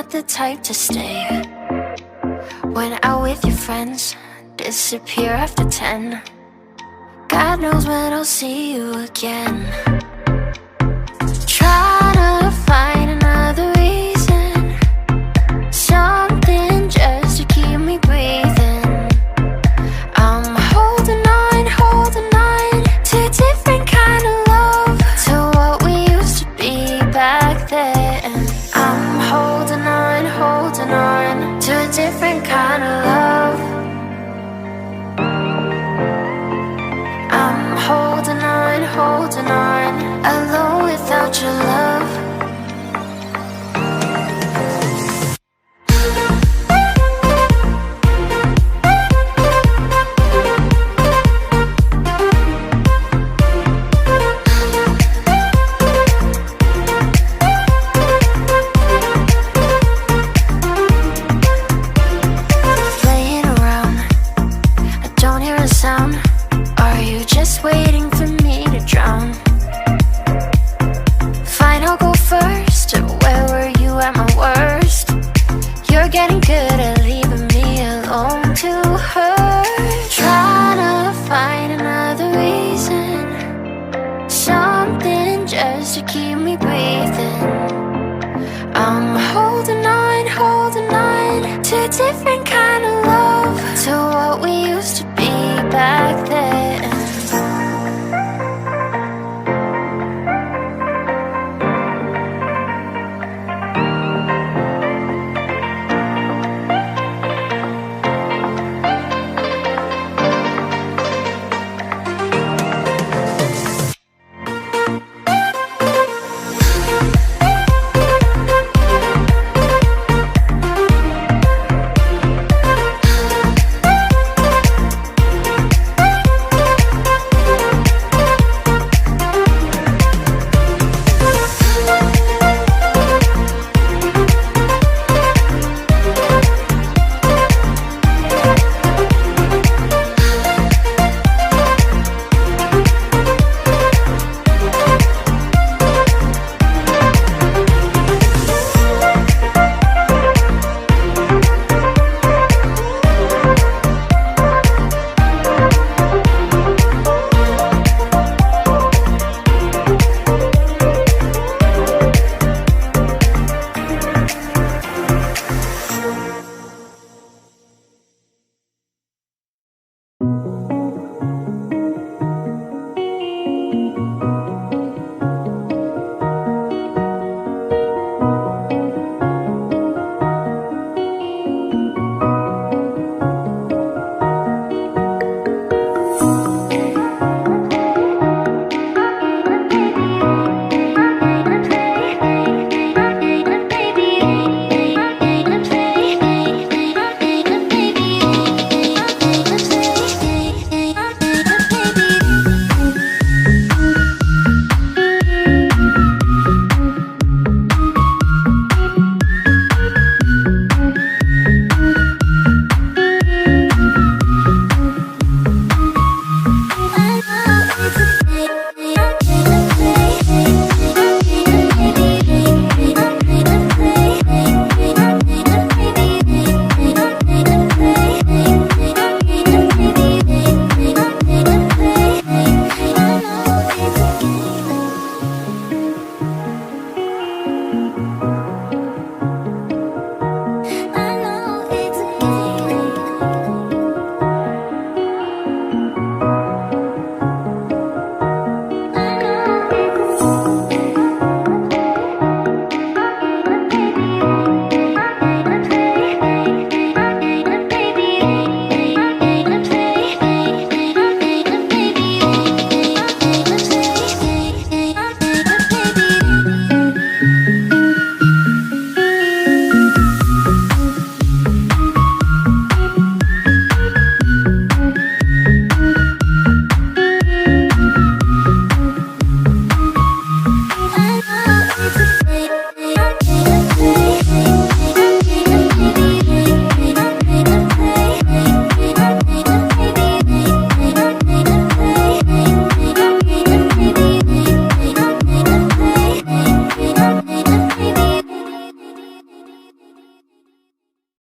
not the type to stay. When out with your friends, disappear after 10. God knows when I'll see you again. Try to find another reason, something just to keep me breathing. I'm holding on to a different kind of love, to what we used to be back then. I'm holding on to a different kind of love. I'm holding on, alone without your love. Playing around, I don't hear a sound. Are you just waiting for me to drown? Fine, I'll go first. Where were you at my worst? You're getting good at leaving me alone to hurt. Trying to find another reason, something just to keep me breathing. I'm holding on to a different kind of love, to what we used to be back then.